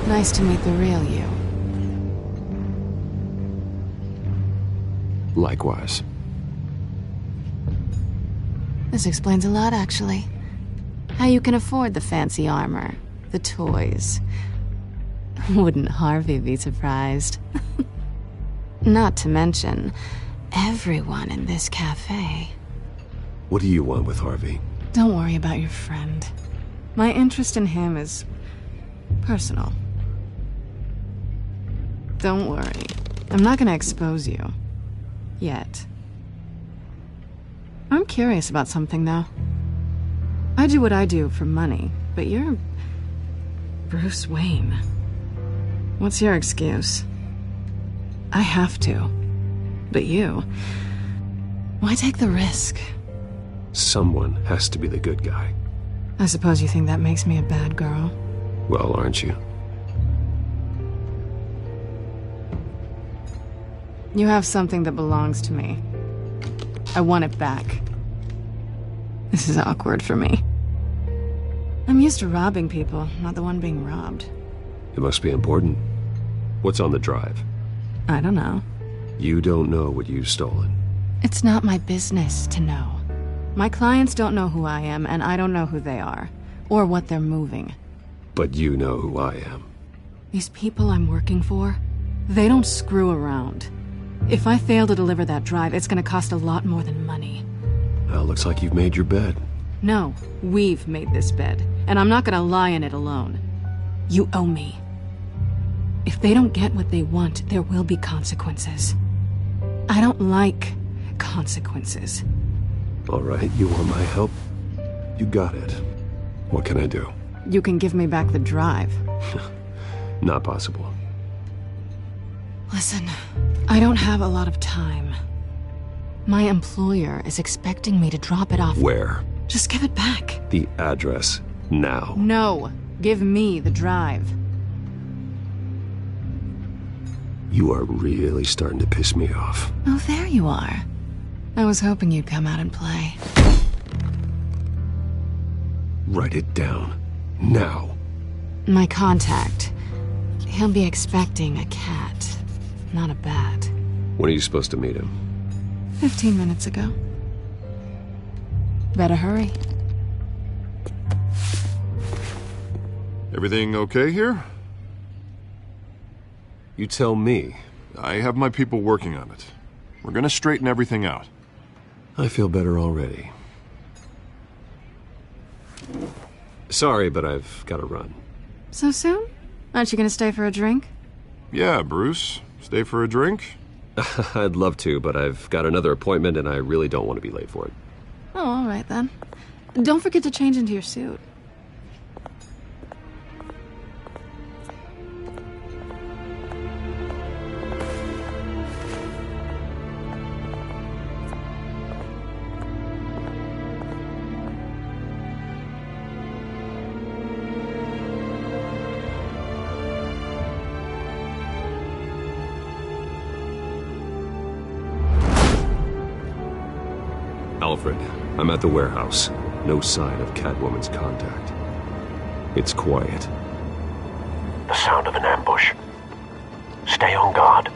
Speaker 7: Nice to meet the real you.
Speaker 6: Likewise.
Speaker 7: This explains a lot, actually. How you can afford the fancy armor, the toys. Wouldn't Harvey be surprised? Not to mention, everyone in this cafe.
Speaker 6: What do you want with Harvey?
Speaker 7: Don't worry about your friend. My interest in him is personal. Don't worry. I'm not gonna expose you. Yet. I'm curious about something, though. I do what I do for money, but you're Bruce Wayne. What's your excuse? I have to. But you... why take the risk?
Speaker 6: Someone has to be the good guy.
Speaker 7: I suppose you think that makes me a bad girl?
Speaker 6: Well, aren't you?
Speaker 7: You have something that belongs to me. I want it back. This is awkward for me. I'm used to robbing people, not the one being robbed.
Speaker 6: It must be important. What's on the drive?
Speaker 7: I don't know.
Speaker 6: You don't know what you've stolen.
Speaker 7: It's not my business to know. My clients don't know who I am, and I don't know who they are, or what they're moving.
Speaker 6: But you know who I am.
Speaker 7: These people I'm working for, they don't screw around. If I fail to deliver that drive, it's gonna cost a lot more than money.
Speaker 6: Well, looks like you've made your bed.
Speaker 7: No, we've made this bed, and I'm not gonna lie in it alone. You owe me. If they don't get what they want, there will be consequences. I don't like consequences.
Speaker 6: All right, you want my help? You got it. What can I do?
Speaker 7: You can give me back the drive.
Speaker 6: Not possible.
Speaker 7: Listen, I don't have a lot of time. My employer is expecting me to drop it off.
Speaker 6: Where?
Speaker 7: Just give it back.
Speaker 6: The address, now.
Speaker 7: No, give me the drive.
Speaker 6: You are really starting to piss me off.
Speaker 7: Oh, there you are. I was hoping you'd come out and play.
Speaker 6: Write it down. Now.
Speaker 7: My contact. He'll be expecting a cat, not a bat.
Speaker 6: When are you supposed to meet him?
Speaker 7: 15 minutes ago. Better hurry.
Speaker 9: Everything okay here?
Speaker 6: You tell me.
Speaker 9: I have my people working on it. We're gonna straighten everything out.
Speaker 6: I feel better already. Sorry, but I've got to run.
Speaker 7: So soon? Aren't you gonna stay for a drink?
Speaker 9: Yeah, Bruce. Stay for a drink?
Speaker 6: I'd love to, but I've got another appointment and I really don't want to be late for it.
Speaker 7: Oh, all right then. Don't forget to change into your suit.
Speaker 6: Alfred, I'm at the warehouse. No sign of Catwoman's contact. It's quiet.
Speaker 1: The sound of an ambush. Stay on guard.